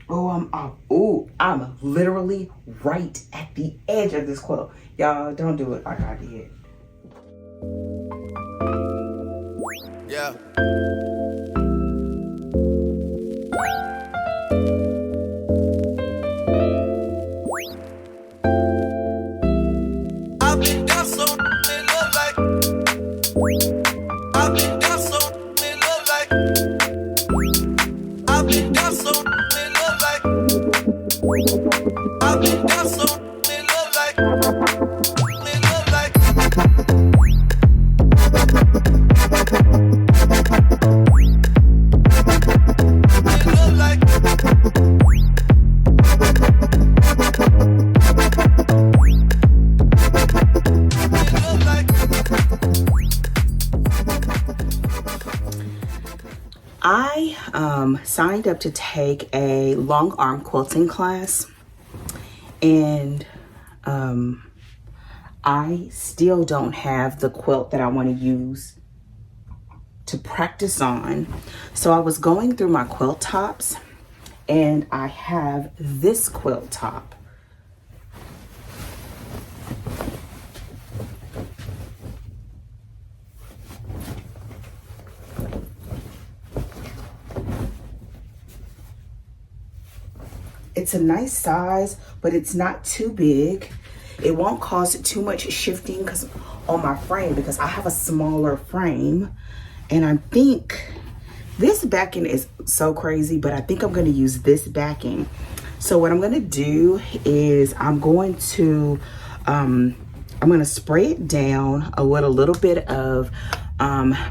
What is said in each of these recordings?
Oh, I'm up. Oh, I'm literally right at the edge of this quilt. Y'all, don't do it like I did. Yeah. I've been down so in love like. I've been down so in love like. I've been down so in love like. I've been down so in love like. In love like. In love like. I signed up to take a long arm quilting class, and I still don't have the quilt that I want to use to practice on. So I was going through my quilt tops, and I have this quilt top. It's a nice size, but it's not too big. It won't cause too much shifting because on my frame, because I have a smaller frame. And I think this backing is so crazy, but I think I'm going to use this backing. So what I'm going to do is I'm going to spray it down with a little bit of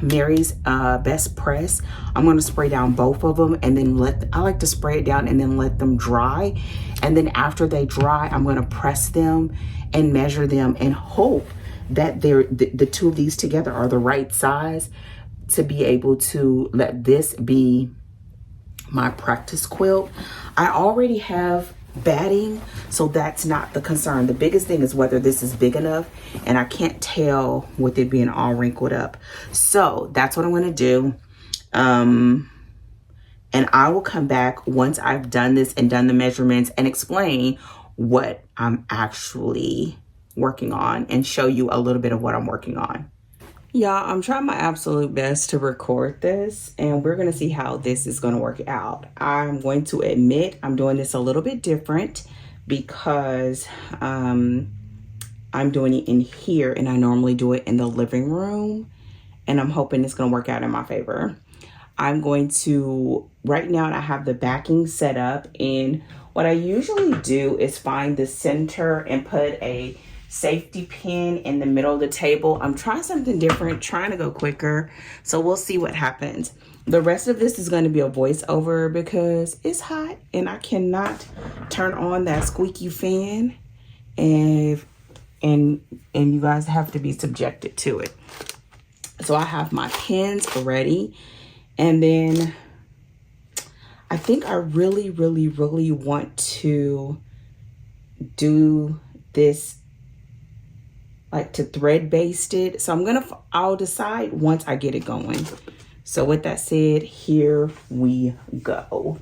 Mary's Best Press. I'm going to spray down both of them, and then I like to spray it down and then let them dry. And then after they dry, I'm going to press them and measure them and hope that the two of these together are the right size to be able to let this be my practice quilt. I already have batting, so that's not the concern. The biggest thing is whether this is big enough, and I can't tell with it being all wrinkled up. So that's what I'm going to do. And I will come back once I've done this and done the measurements and explain what I'm actually working on and show you a little bit of what I'm working on. Y'all, I'm trying my absolute best to record this, and we're going to see how this is going to work out. I'm going to admit I'm doing this a little bit different because I'm doing it in here, and I normally do it in the living room, and I'm hoping it's going to work out in my favor. I'm going to, right now I have the backing set up, and what I usually do is find the center and put a safety pin in the middle of the table. I'm trying something different, trying to go quicker, so we'll see what happens. The rest of this is going to be a voiceover because it's hot and I cannot turn on that squeaky fan, and you guys have to be subjected to it. So I have my pins ready, and then I think I really want to do this, like to thread baste it. So I'll decide once I get it going. So with that said, here we go.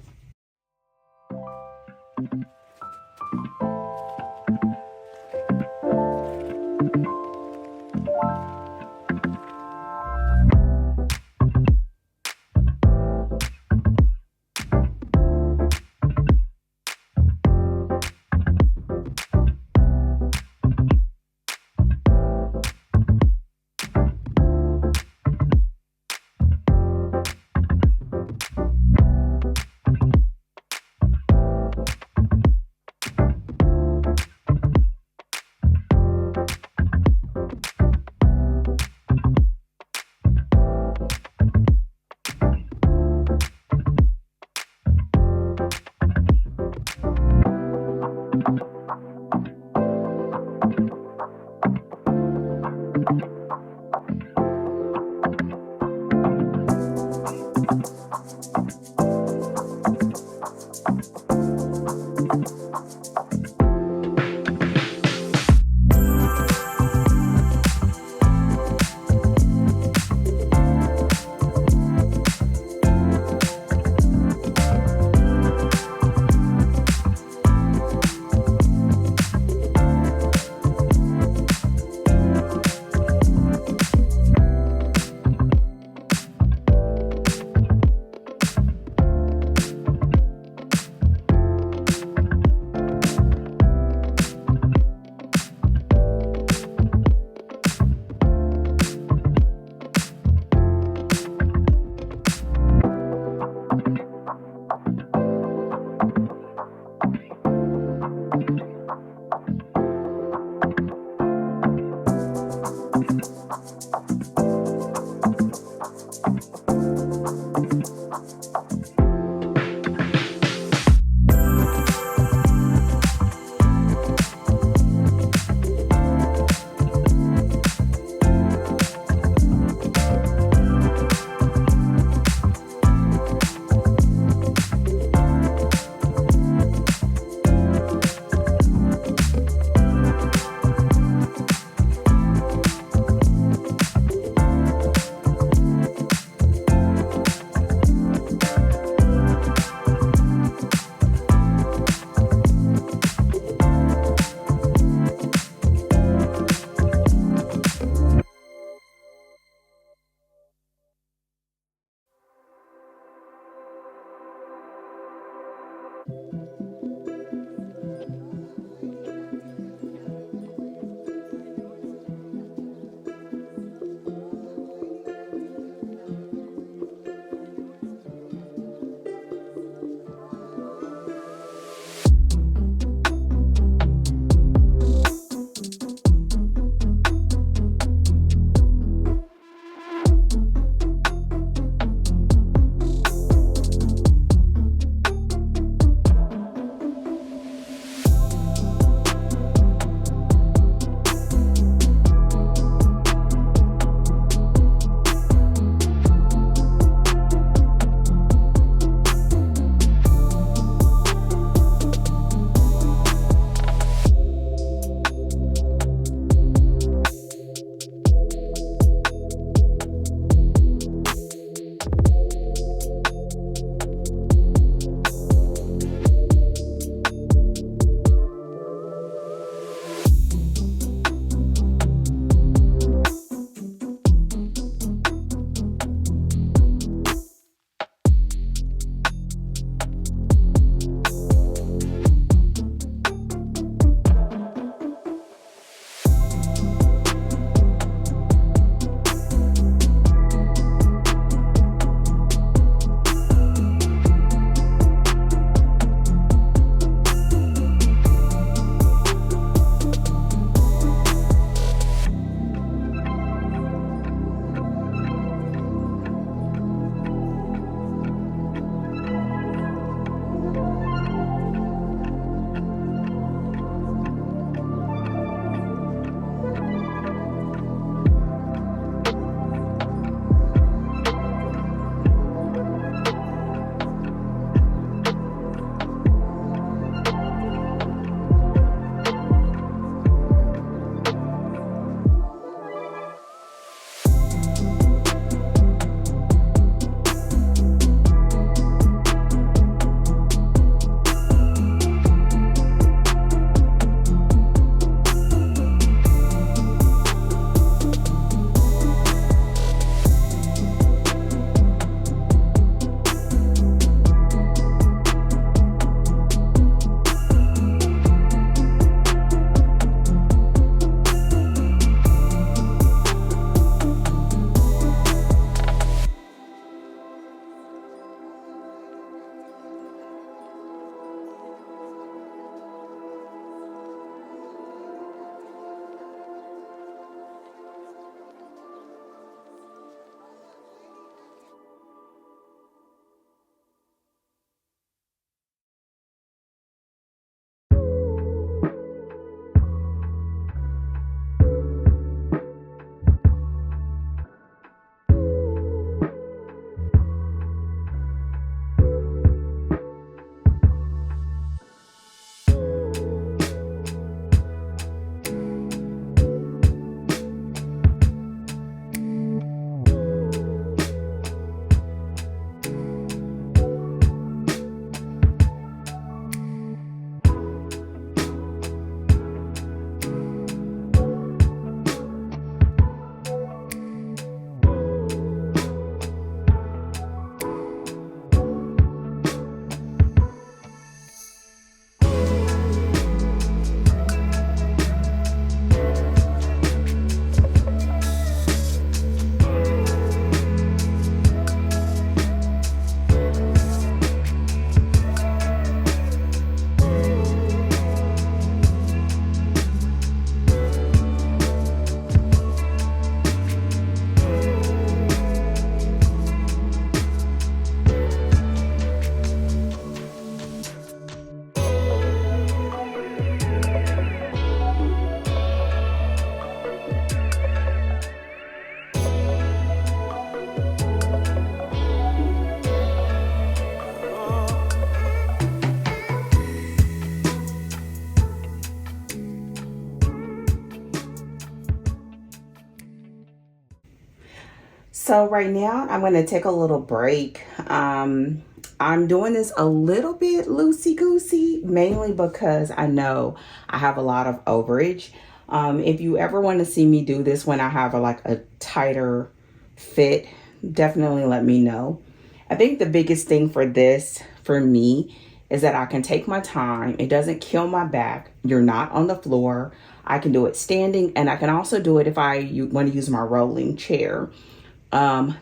So right now I'm going to take a little break. I'm doing this a little bit loosey-goosey, mainly because I know I have a lot of overage. If you ever want to see me do this when I have a tighter fit, definitely let me know. I think the biggest thing for this, for me, is that I can take my time. It doesn't kill my back. You're not on the floor. I can do it standing, and I can also do it if I want to use my rolling chair.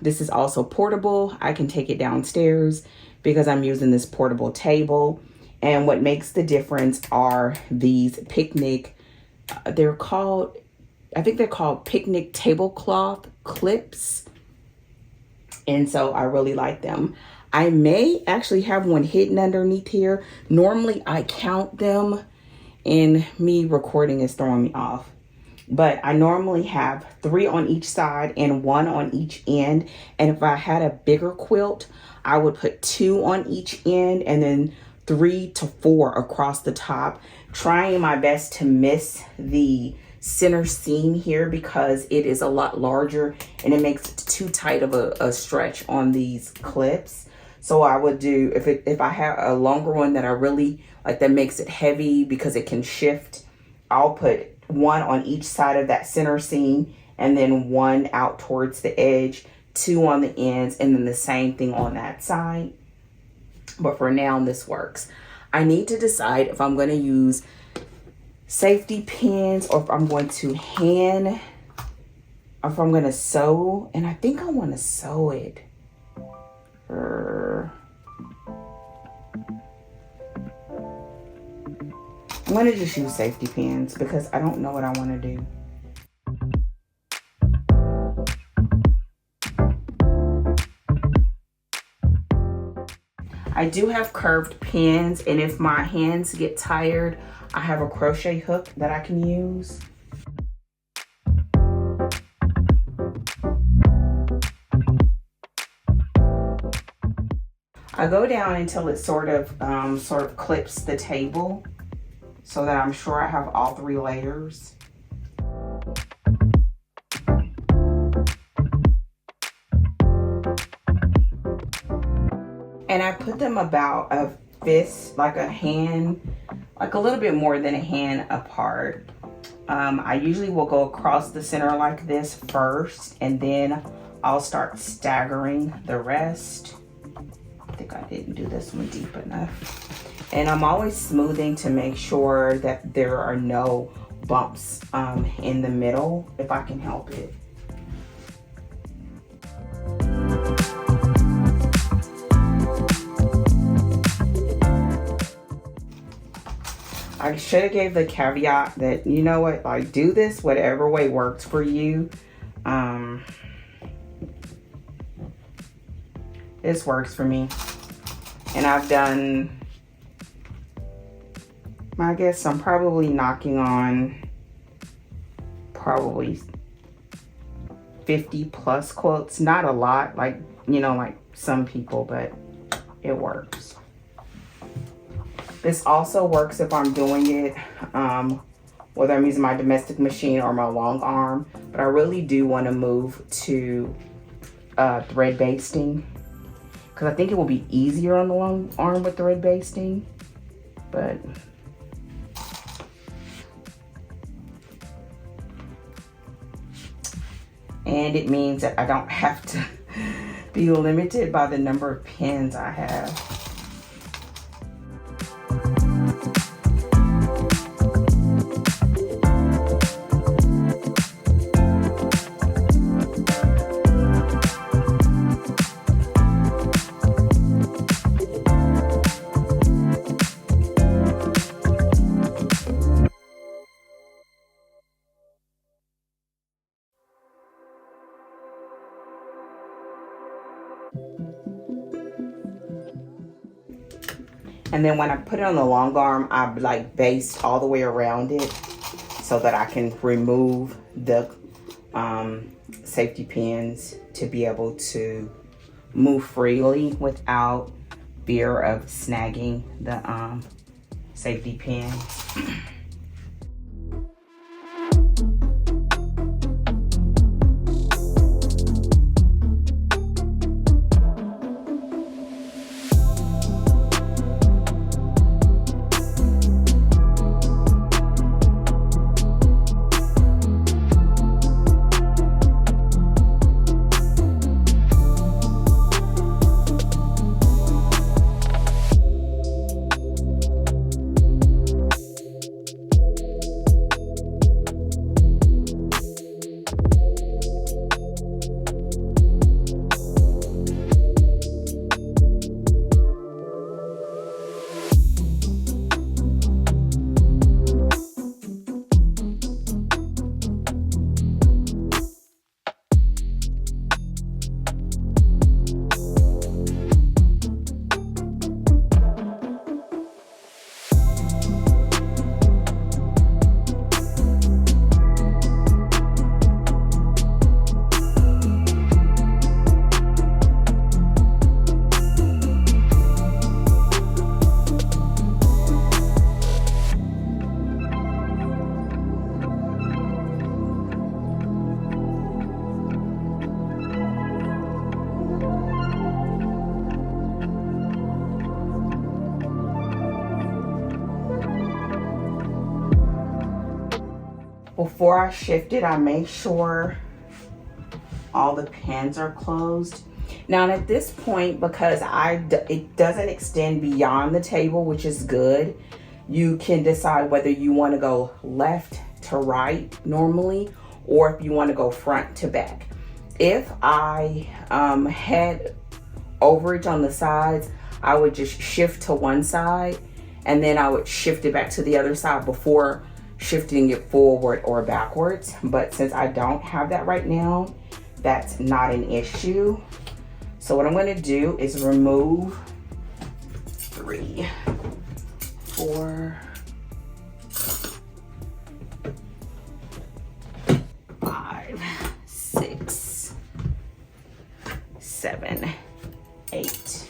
This is also portable. I can take it downstairs because I'm using this portable table. And what makes the difference are these picnic, they're called, I think they're called picnic tablecloth clips. And so I really like them. I may actually have one hidden underneath here. Normally I count them, and me recording is throwing me off. But I normally have 3 on each side and 1 on each end. And if I had a bigger quilt, I would put 2 on each end and then 3 to 4 across the top, trying my best to miss the center seam here because it is a lot larger and it makes it too tight of a stretch on these clips. So I would do, if I have a longer one that I really like, that makes it heavy because it can shift, I'll put 1 on each side of that center seam and then 1 out towards the edge, 2 on the ends, and then the same thing on that side. But for now, this works. I need to decide if I'm going to use safety pins or if I'm going to or if I'm going to sew. And I think I want to sew it. I'm going to just use safety pins because I don't know what I want to do. I do have curved pins, and if my hands get tired, I have a crochet hook that I can use. I go down until it sort of clips the table so that I'm sure I have all 3 layers. And I put them about a fist, like a hand, like a little bit more than a hand apart. I usually will go across the center like this first, and then I'll start staggering the rest. I think I didn't do this one deep enough. And I'm always smoothing to make sure that there are no bumps in the middle if I can help it. I should have gave the caveat that, you know what, like, do this whatever way works for you. This works for me. And I've done, I guess I'm probably knocking on probably 50 plus quilts. Not a lot, like, you know, like some people, but it works. This also works if I'm doing it, whether I'm using my domestic machine or my Longarm, but I really do want to move to thread basting because I think it will be easier on the Longarm with thread basting, but and it means that I don't have to be limited by the number of pins I have. And then when I put it on the Longarm, I like baste all the way around it so that I can remove the safety pins to be able to move freely without fear of snagging the safety pins. Before I shift it, I make sure all the pins are closed. Now at this point, because it doesn't extend beyond the table, which is good, you can decide whether you want to go left to right normally, or if you want to go front to back. If I had overage on the sides, I would just shift to one side and then I would shift it back to the other side before shifting it forward or backwards. But since I don't have that right now, that's not an issue. So what I'm going to do is remove 3, 4, 5, 6, 7, 8.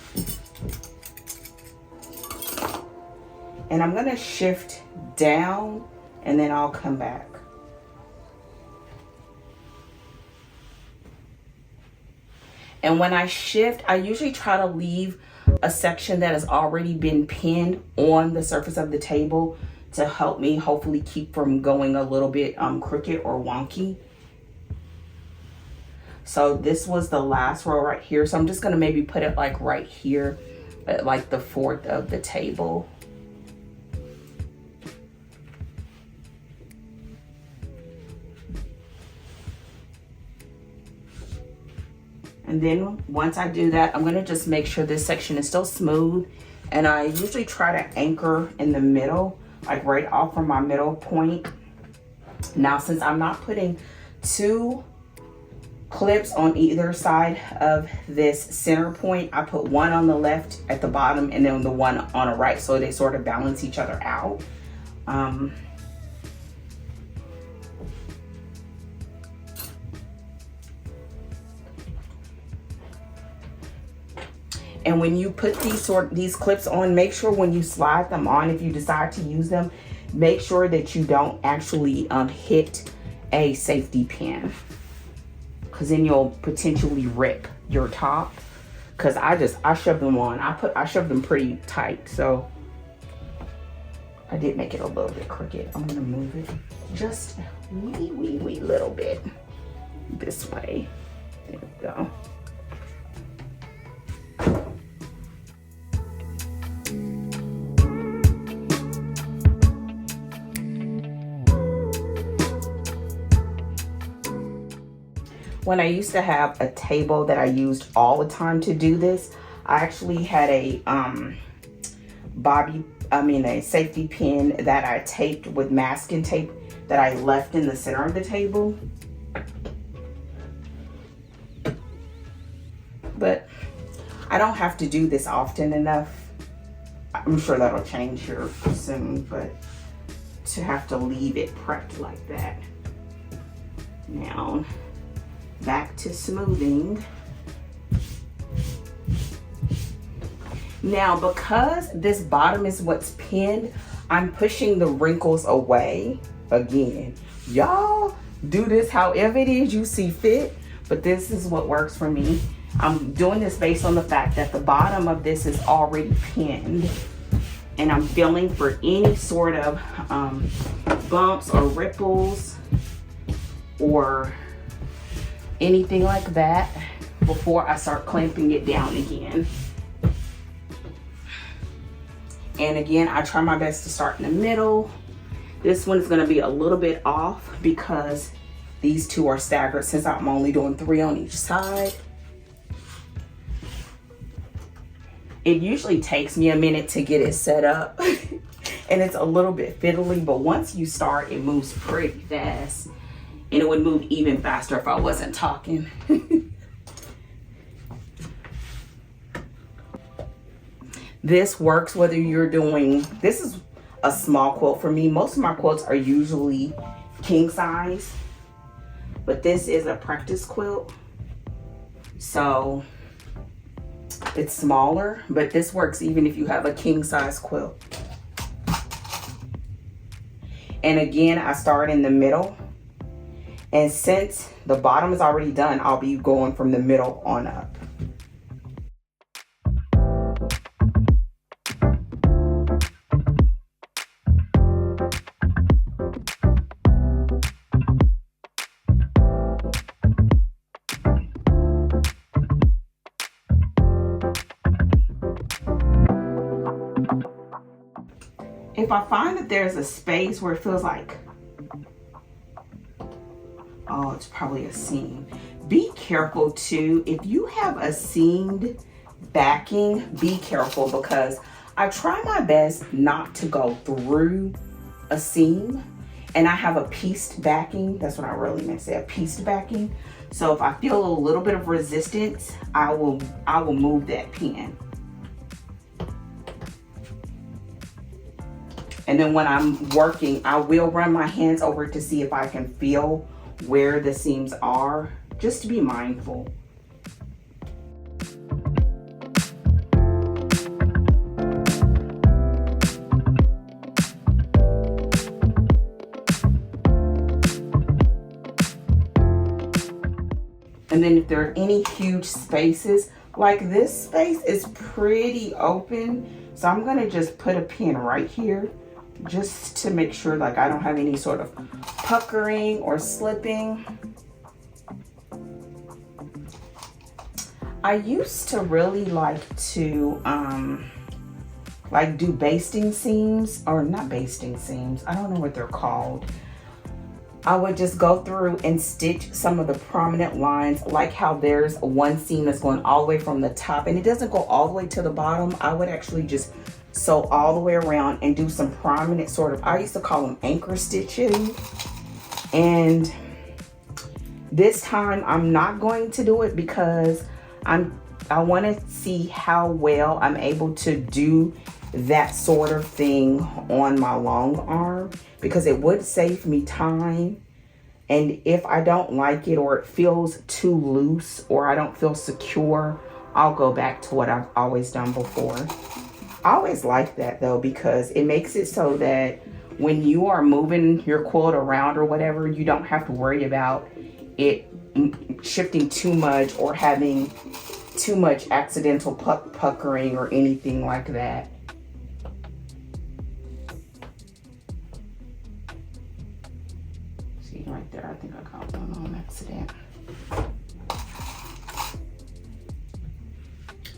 And I'm going to shift down and then I'll come back. And when I shift, I usually try to leave a section that has already been pinned on the surface of the table to help me hopefully keep from going a little bit crooked or wonky. So this was the last row right here. So I'm just gonna maybe put it like right here, at like the 4th of the table. And then once I do that, I'm gonna just make sure this section is still smooth. And I usually try to anchor in the middle, like right off from my middle point. Now, since I'm not putting 2 clips on either side of this center point, I put one on the left at the bottom and then the one on the right, so they sort of balance each other out. And when you put these clips on, make sure when you slide them on, if you decide to use them, make sure that you don't actually hit a safety pin, because then you'll potentially rip your top. Because I shoved them on. I shoved them pretty tight, so I did make it a little bit crooked. I'm gonna move it just a wee little bit this way. There we go. When I used to have a table that I used all the time to do this, I actually had a a safety pin that I taped with masking tape that I left in the center of the table. But I don't have to do this often enough. I'm sure that'll change here soon, but to have to leave it prepped like that. Now, back to smoothing. Now, because this bottom is what's pinned, I'm pushing the wrinkles away. Again, y'all do this however it is you see fit, but this is what works for me. I'm doing this based on the fact that the bottom of this is already pinned, and I'm feeling for any sort of bumps or ripples or anything like that before I start clamping it down again. And again, I try my best to start in the middle. This one is going to be a little bit off because these 2 are staggered, since I'm only doing 3 on each side. It usually takes me a minute to get it set up and it's a little bit fiddly, but once you start, it moves pretty fast. And it would move even faster if I wasn't talking. This works whether you're doing, this is a small quilt for me. Most of my quilts are usually king size, but this is a practice quilt. So it's smaller, but this works even if you have a king size quilt. And again, I start in the middle. And since the bottom is already done, I'll be going from the middle on up. if I find that there's a space where it feels like, oh, it's probably a seam. Be careful too. If you have a seamed backing, be careful, because I try my best not to go through a seam, and I have a pieced backing. That's what I really meant to say, a pieced backing. So if I feel a little bit of resistance, I will move that pin. And then when I'm working, I will run my hands over to see if I can feel where the seams are, just to be mindful. And then if there are any huge spaces, like this space is pretty open, so I'm gonna just put a pin right here just to make sure like I don't have any sort of puckering or slipping. I used to really like to like do basting seams, or not basting seams, I don't know what they're called. I would just go through and stitch some of the prominent lines, like how there's one seam that's going all the way from the top and it doesn't go all the way to the bottom. I would actually just sew all the way around and do some prominent sort of, I used to call them anchor stitching. And this time I'm not going to do it because I want to see how well I'm able to do that sort of thing on my long arm, because it would save me time. And if I don't like it, or it feels too loose, or I don't feel secure, I'll go back to what I've always done before. I always like that though, because it makes it so that when you are moving your quilt around or whatever, you don't have to worry about it shifting too much or having too much accidental puckering or anything like that. See right there, I think I got one on accident.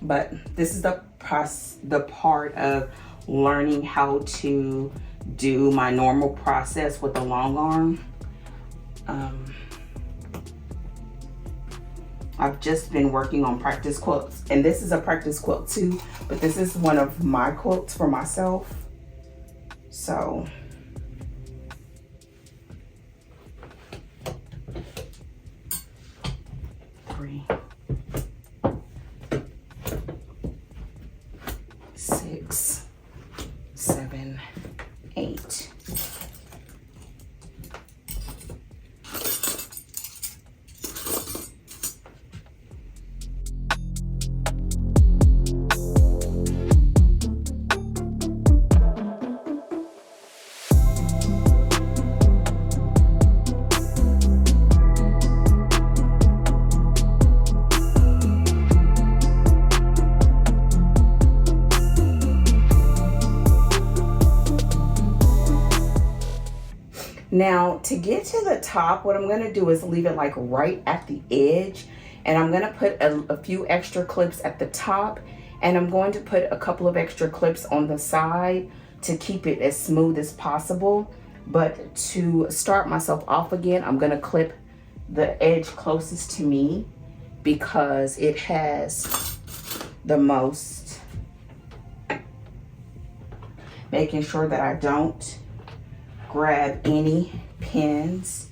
But this is the part of learning how to do my normal process with the long arm. I've just been working on practice quilts, and this is a practice quilt too, but this is one of my quilts for myself. So three, 6, 7, 8. Now to get to the top, what I'm going to do is leave it like right at the edge, and I'm going to put a few extra clips at the top, and I'm going to put a couple of extra clips on the side to keep it as smooth as possible. But to start myself off again, I'm going to clip the edge closest to me because it has the most, making sure that I don't grab any pins.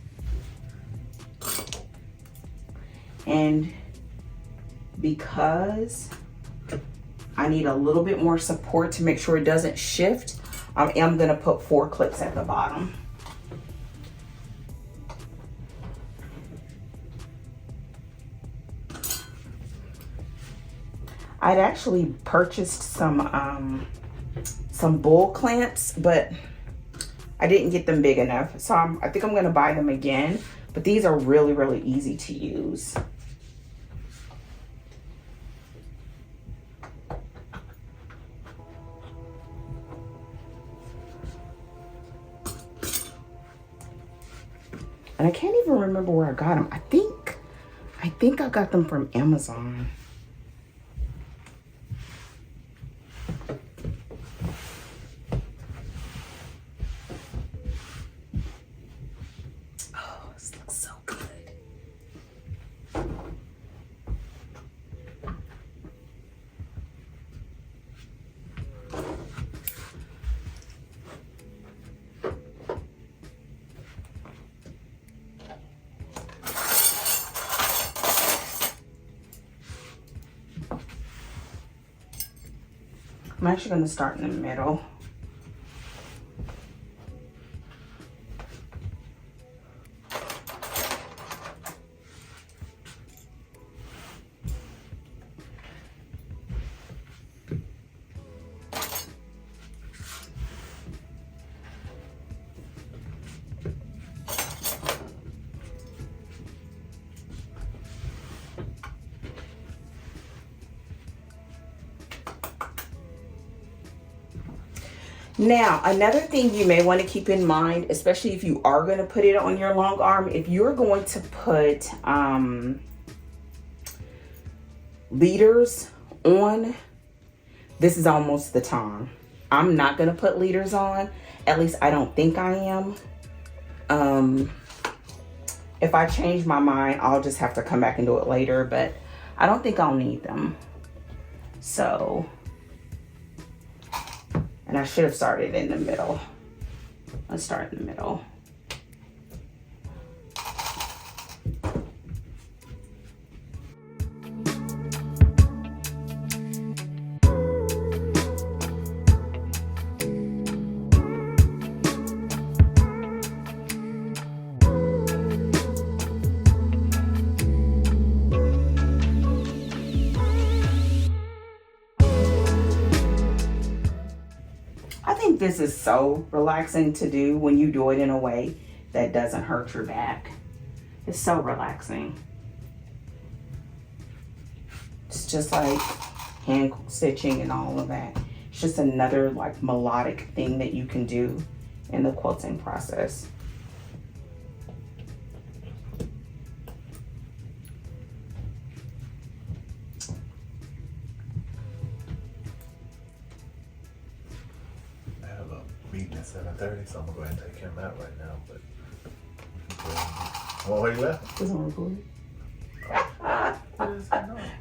And because I need a little bit more support to make sure it doesn't shift, I am going to put 4 clips at the bottom. I'd actually purchased some bull clamps, but I didn't get them big enough, so I think I'm gonna buy them again. But these are really, really easy to use. And I can't even remember where I got them. I think I got them from Amazon. actually going to start in the middle. Now, another thing you may want to keep in mind, especially if you are going to put it on your long arm, if you're going to put leaders on, this is almost the time. I'm not going to put leaders on. At least I don't think I am. If I change my mind, I'll just have to come back and do it later, but I don't think I'll need them. So... and I should have started in the middle. Let's start in the middle. This is so relaxing to do when you do it in a way that doesn't hurt your back. It's so relaxing. It's just like hand stitching and all of that. It's just another like melodic thing that you can do in the quilting process. Meeting at 7:30, so I'm gonna go ahead and take him out right now. But oh, he left. It's on recording.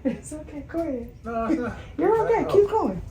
It's okay. Go ahead. No, it's not. You're okay. Keep going.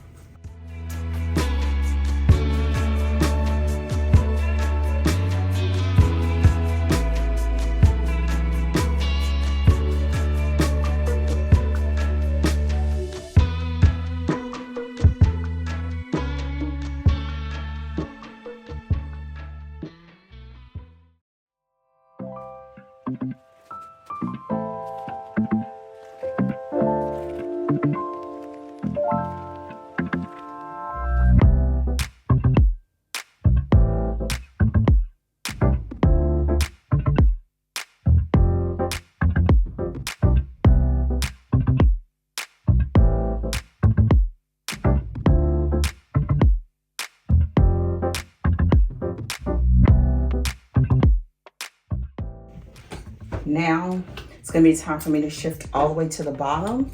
Now it's going to be time for me to shift all the way to the bottom.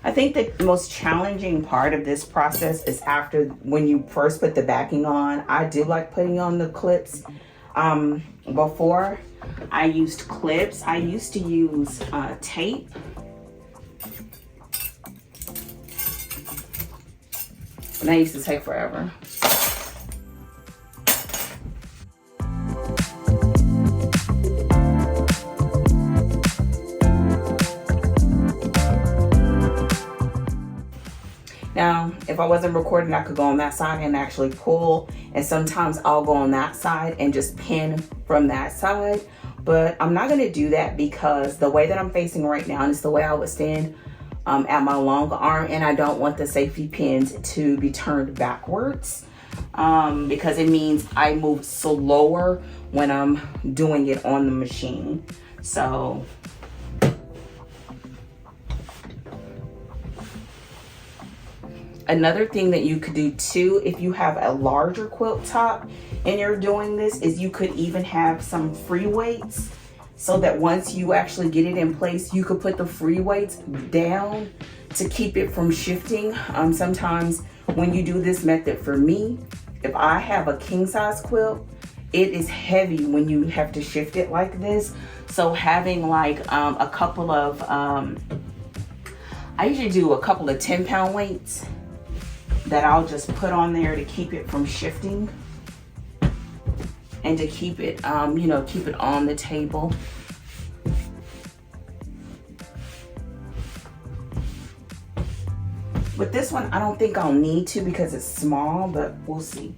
I think the most challenging part of this process is after when you first put the backing on. I do like putting on the clips. Before I used clips, I used to use tape. And that used to take forever. Now, if I wasn't recording, I could go on that side and actually pull. And sometimes I'll go on that side and just pin from that side. But I'm not gonna do that because the way that I'm facing right now, and it's the way I would stand at my long arm, and I don't want the safety pins to be turned backwards because it means I move slower when I'm doing it on the machine. So another thing that you could do too, if you have a larger quilt top and you're doing this, is you could even have some free weights, so that once you actually get it in place, you could put the free weights down to keep it from shifting. Sometimes when you do this method, for me, if I have a king size quilt, it is heavy when you have to shift it like this. So having like a couple of, I usually do a couple of 10-pound weights that I'll just put on there to keep it from shifting. and to keep it, you know, keep it on the table. With this one, I don't think I'll need to because it's small, but we'll see.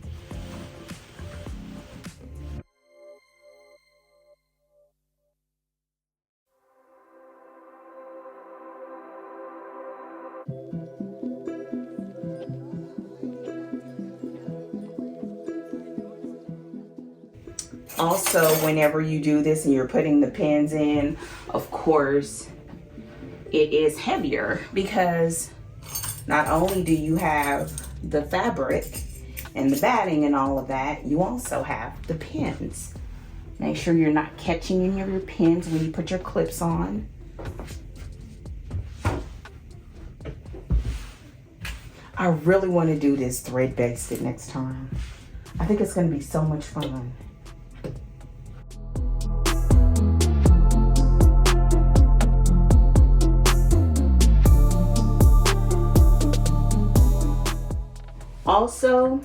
Also, whenever you do this and you're putting the pins in, of course, it is heavier because not only do you have the fabric and the batting and all of that, you also have the pins. Make sure you're not catching any of your pins when you put your clips on. I really want to do this thread basted next time. I think it's going to be so much fun. Also,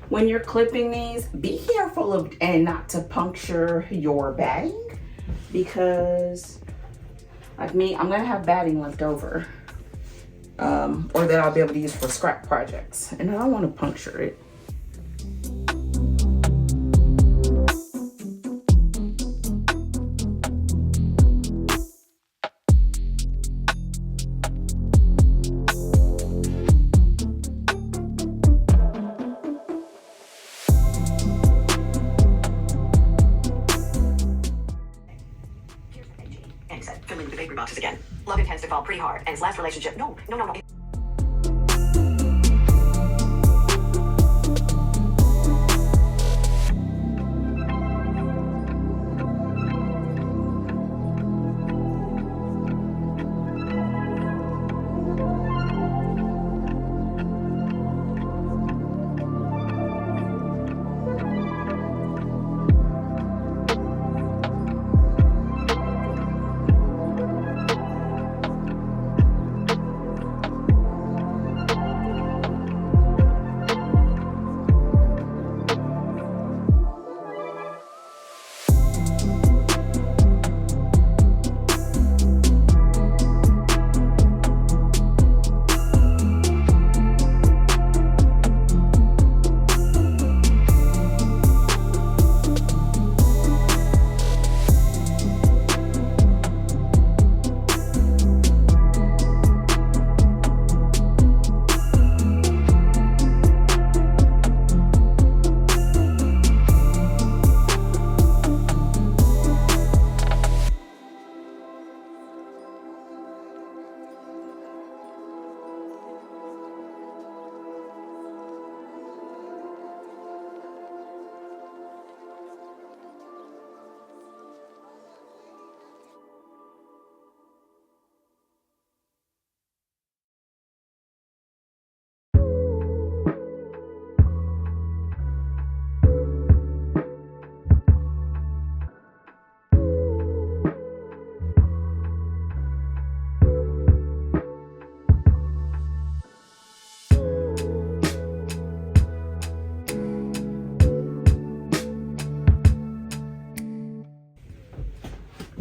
when you're clipping these, be careful of and not to puncture your batting, because like me, I'm gonna have batting left over, or that I'll be able to use for scrap projects, and I don't want to puncture it. Filling the bakery boxes again. Logan tends to fall pretty hard, and his last relationship, no.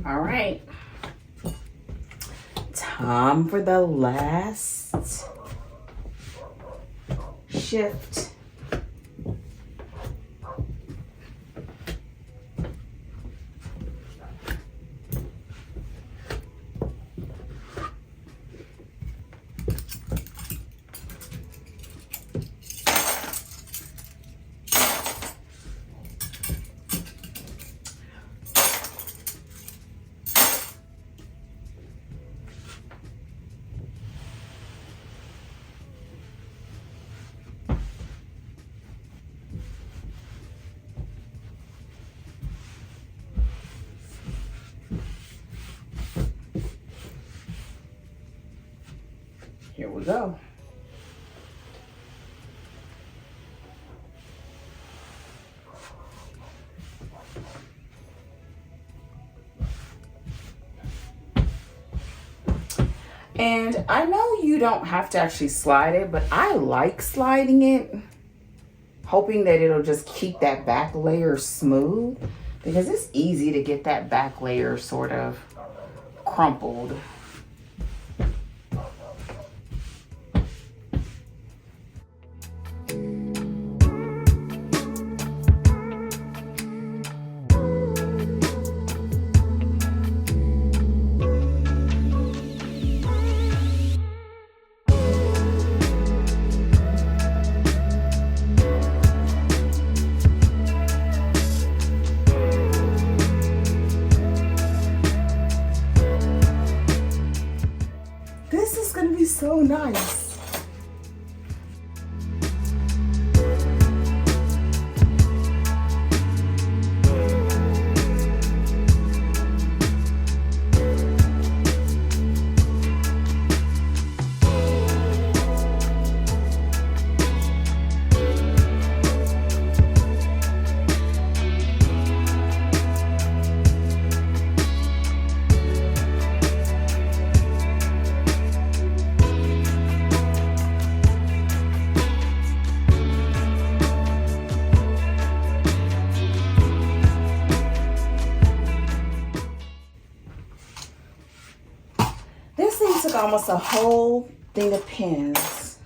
All right, time for the last shift. Here we go. And I know you don't have to actually slide it, but I like sliding it. hoping that it'll just keep that back layer smooth, because it's easy to get that back layer sort of crumpled. This is gonna be so nice. This thing took almost a whole thing of pins.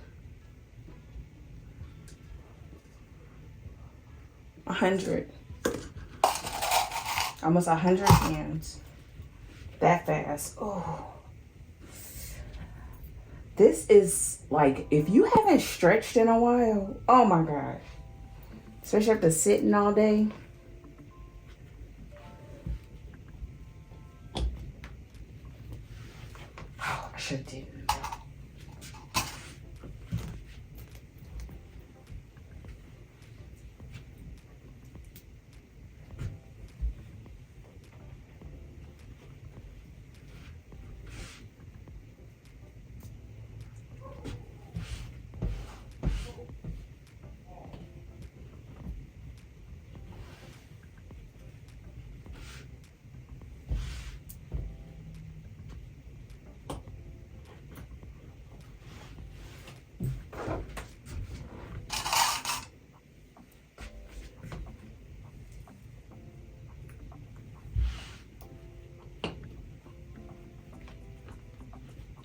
100. Almost 100 pins. That fast. Oh. This is like, if you haven't stretched in a while, oh my God. Especially after sitting all day. Oh, I should do.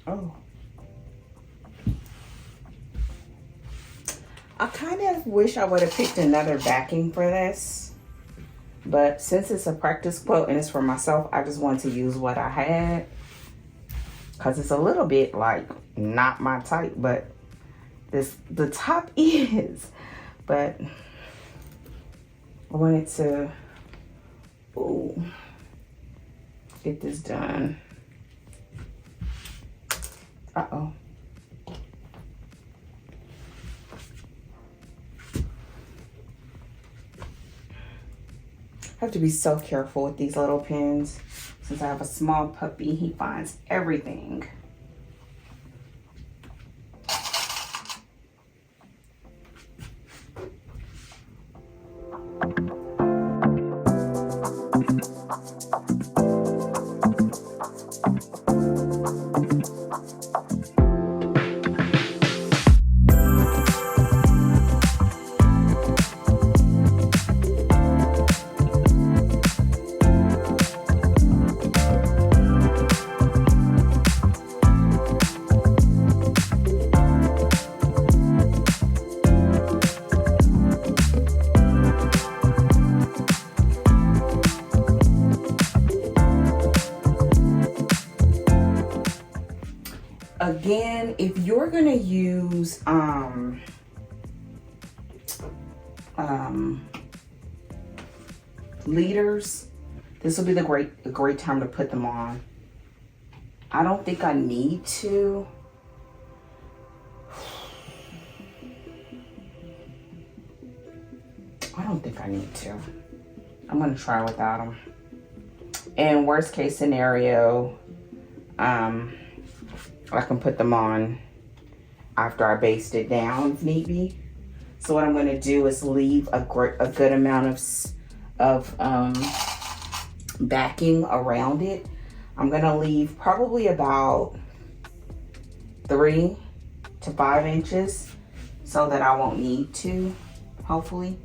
Oh. I kind of wish I would have picked another backing for this. But since it's a practice quilt and it's for myself, I just wanted to use what I had. Because it's a little bit like not my type, but the top is. But I wanted to get this done. Uh-oh. I have to be so careful with these little pins. Since I have a small puppy, he finds everything. Again, if you're gonna use leaders, this will be a great time to put them on. I don't think I need to. I don't think I need to. I'm gonna try without them. And worst case scenario, I can put them on after I baste it down if need be. So what I'm going to do is leave a good amount of backing around it. I'm going to leave probably about 3 to 5 inches so that I won't need to hopefully.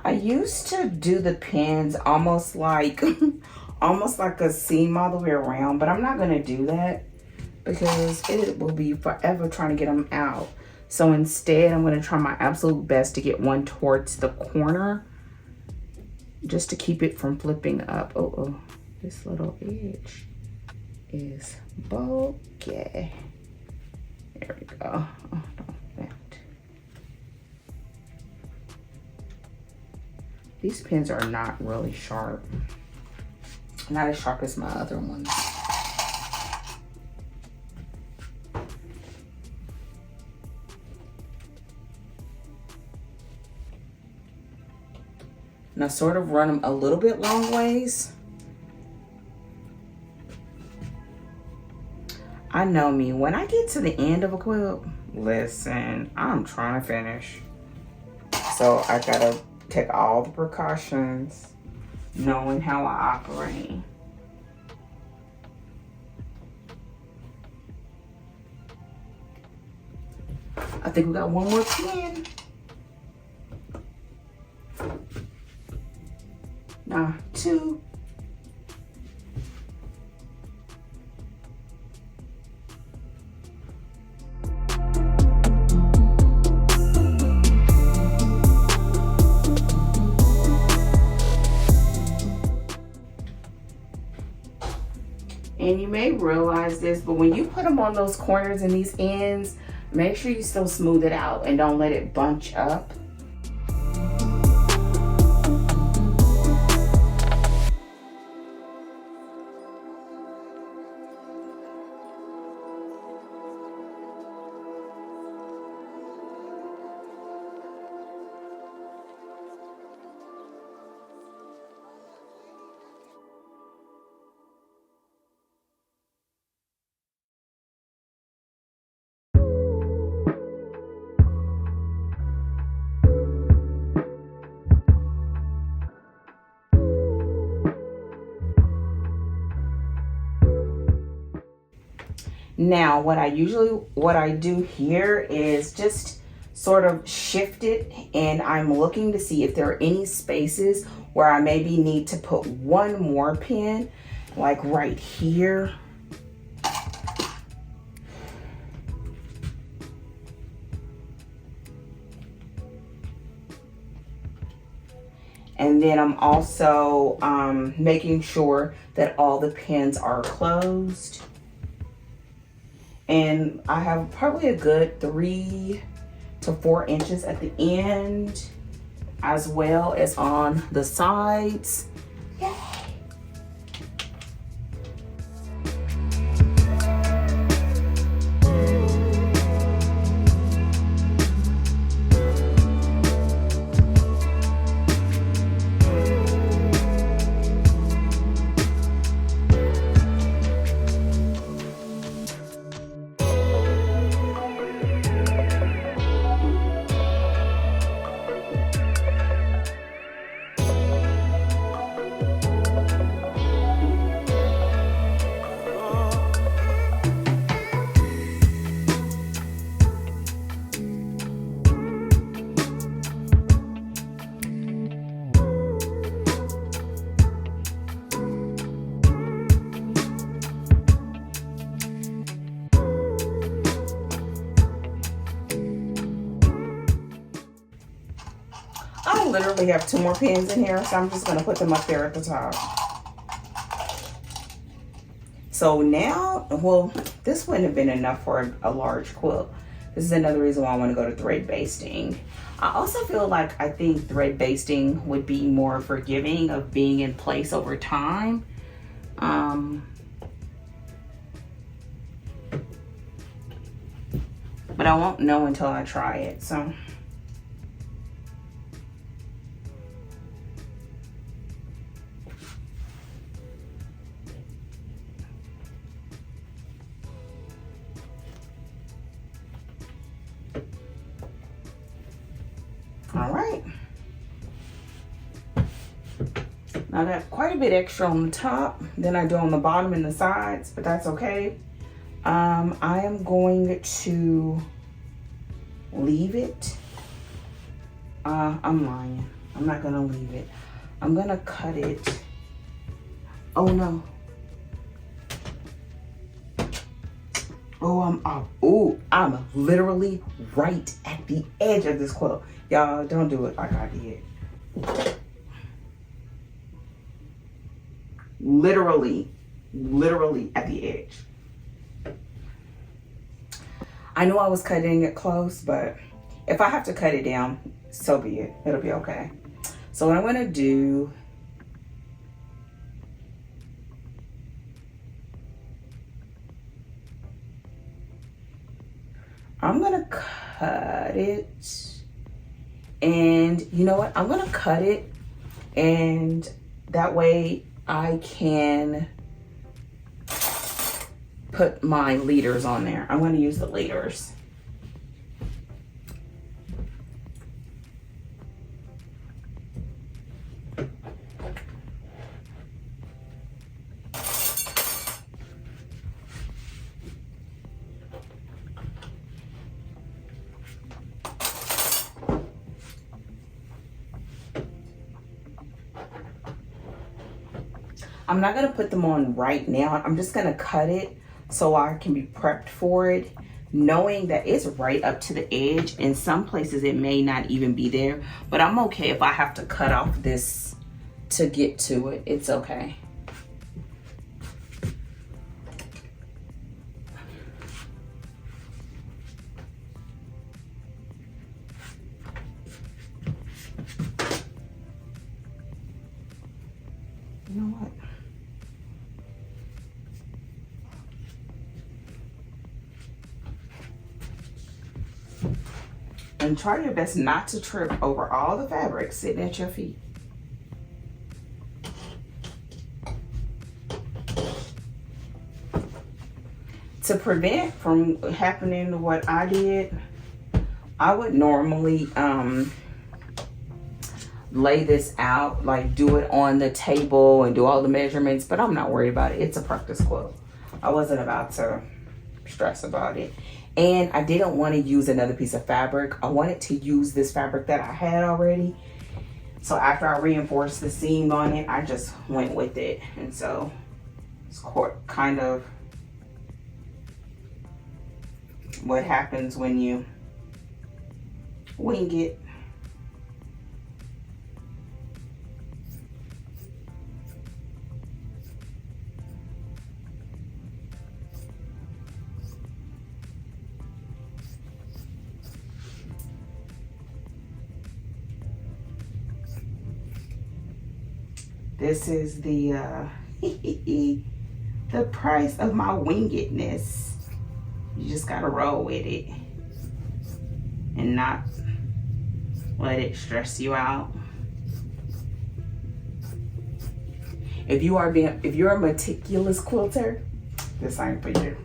I used to do the pins almost like almost like a seam all the way around, but I'm not gonna do that because it will be forever trying to get them out. So instead, I'm gonna try my absolute best to get one towards the corner just to keep it from flipping up. Oh, this little edge is bulky. There we go. Oh, don't that. These pins are not really sharp. Not as sharp as my other ones. And I sort of run them a little bit long ways. I know me, when I get to the end of a quilt, listen, I'm trying to finish. So I gotta take all the precautions, knowing how I operate. I think we got one more pin. Now, 2. And you may realize this, but when you put them on those corners and these ends, make sure you still smooth it out and don't let it bunch up. Now, what I do here is just sort of shift it, and I'm looking to see if there are any spaces where I maybe need to put one more pin, like right here. And then I'm also making sure that all the pins are closed. And I have probably a good 3 to 4 inches at the end, as well as on the sides. Yay! I literally have 2 more pins in here, so I'm just going to put them up there at the top. So now, well, this wouldn't have been enough for a large quilt. This is another reason why I want to go to thread basting. I also feel like I think thread basting would be more forgiving of being in place over time. But I won't know until I try it, so. All right. Now I got quite a bit extra on the top than I do on the bottom and the sides, but that's okay. I am going to leave it. I'm lying. I'm not gonna leave it. I'm gonna cut it. Oh no. Oh, I'm up. Oh, I'm literally right at the edge of this quilt. Y'all, don't do it like I did. Literally at the edge. I knew I was cutting it close, but if I have to cut it down, so be it. It'll be okay. So what I'm gonna do, I'm gonna cut it, and you know what? I'm gonna cut it, and that way I can put my leaders on there. I'm gonna use the leaders. I'm not gonna put them on right now. I'm just gonna cut it so I can be prepped for it, knowing that it's right up to the edge. In some places it may not even be there, but I'm okay if I have to cut off this to get to it. It's okay. You know what? And try your best not to trip over all the fabric sitting at your feet. To prevent from happening what I did, I would normally lay this out, like do it on the table and do all the measurements, but I'm not worried about it. It's a practice quilt. I wasn't about to stress about it. And I didn't want to use another piece of fabric. I wanted to use this fabric that I had already. So after I reinforced the seam on it, I just went with it. And so it's kind of what happens when you wing it. This is the the price of my wingedness. You just gotta roll with it and not let it stress you out. If you're a meticulous quilter, this ain't for you.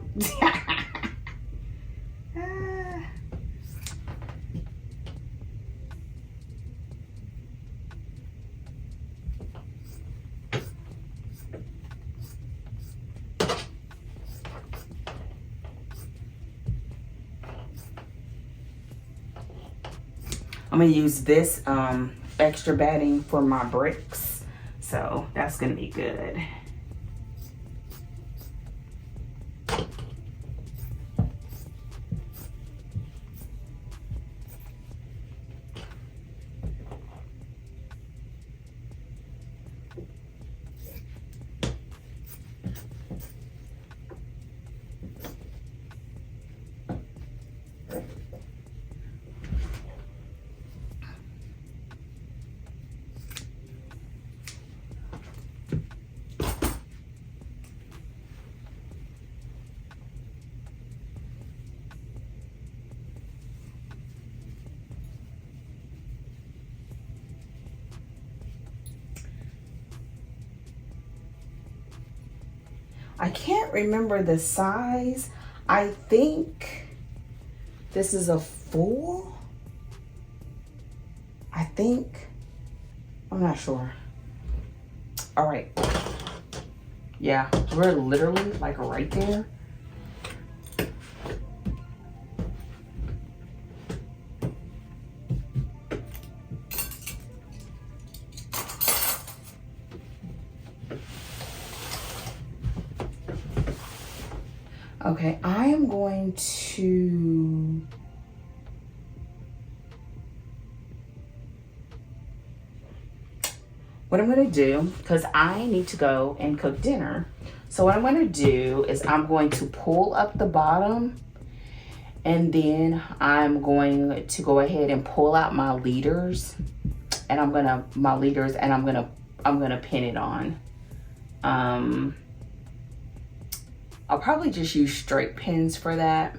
I'm gonna use this extra batting for my bricks, so that's gonna be good. I can't remember the size. I think this is a 4. think. I'm not sure. All right. Yeah, we're literally like right there. Okay, I am going to what I'm going to do, because I need to go and cook dinner. So what I'm going to do is I'm going to pull up the bottom, and then I'm going to go ahead and pull out my leaders, and I'm going to pin it on. I'll probably just use straight pins for that.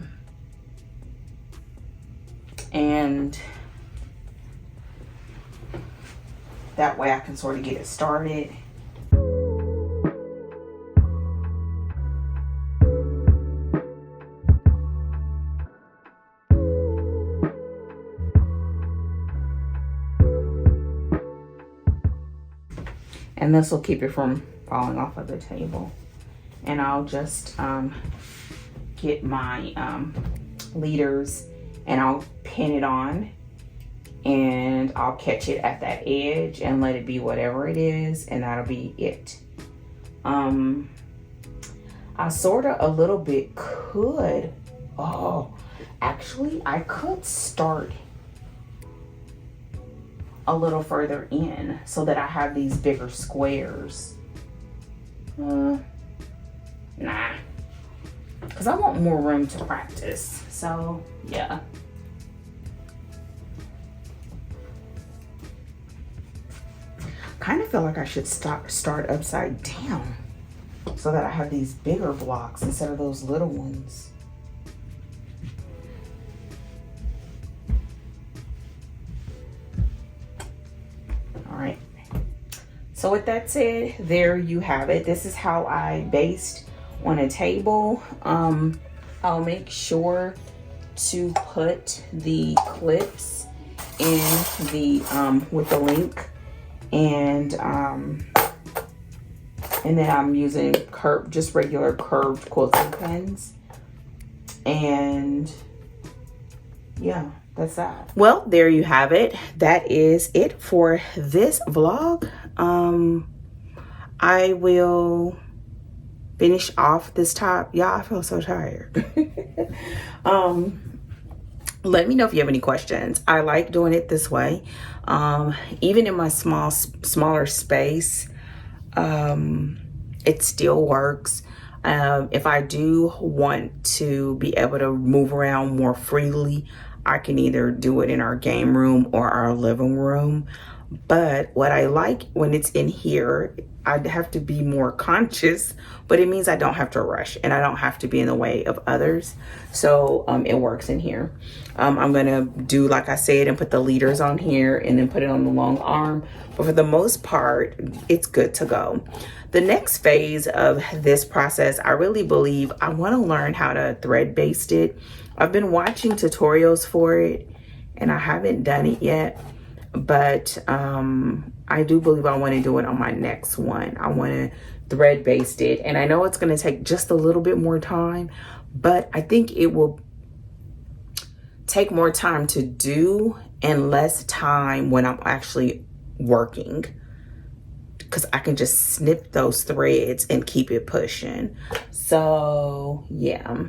And that way I can sort of get it started. And this will keep it from falling off of the table. And I'll just get my leaders and I'll pin it on, and I'll catch it at that edge and let it be whatever it is, and that'll be it. I sort of a little bit could, actually I could start a little further in so that I have these bigger squares. Nah, because I want more room to practice. So yeah. Kind of feel like I should start upside down so that I have these bigger blocks instead of those little ones. All right. So with that said, there you have it. This is how I baste on a table. I'll make sure to put the clips in the with the link, and then I'm using just regular curved quilting pins, and yeah, that's that. Well, there you have it. That is it for this vlog. I will finish off this top. Y'all, I feel so tired. Let me know if you have any questions. I like doing it this way. Even in my smaller space, it still works. If I do want to be able to move around more freely, I can either do it in our game room or our living room. But what I like when it's in here, I'd have to be more conscious, but it means I don't have to rush and I don't have to be in the way of others. So it works in here. I'm gonna do like I said and put the leaders on here and then put it on the long arm. But for the most part, it's good to go. The next phase of this process, I really believe I want to learn how to thread baste it. I've been watching tutorials for it and I haven't done it yet. But I do believe I want to do it on my next one. I want to thread baste it, and I know it's going to take just a little bit more time, but I think it will take more time to do and less time when I'm actually working, because I can just snip those threads and keep it pushing. So yeah.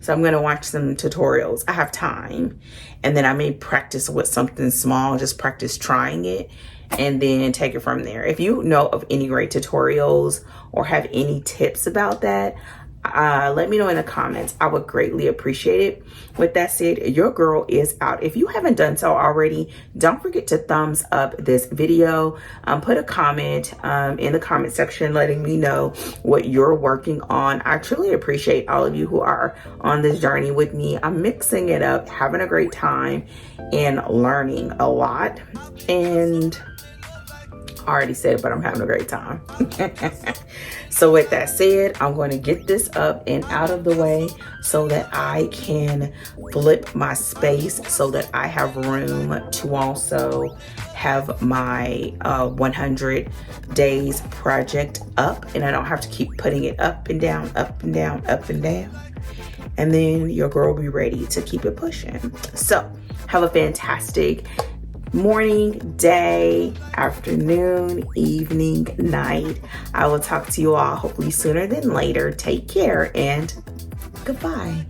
So I'm going to watch some tutorials. I have time. And then I may practice with something small, just practice trying it and then take it from there. If you know of any great tutorials or have any tips about that, let me know in the comments. I would greatly appreciate it. With that said, your girl is out. If you haven't done so already, don't forget to thumbs up this video. Put a comment in the comment section letting me know what you're working on. I truly appreciate all of you who are on this journey with me. I'm mixing it up, having a great time, and learning a lot. And I already said it, but I'm having a great time. So with that said, I'm going to get this up and out of the way so that I can flip my space so that I have room to also have my 100 days project up, and I don't have to keep putting it up and down, up and down, up and down. And then your girl will be ready to keep it pushing. So have a fantastic morning, day, afternoon, evening, night. I will talk to you all hopefully sooner than later. Take care and goodbye.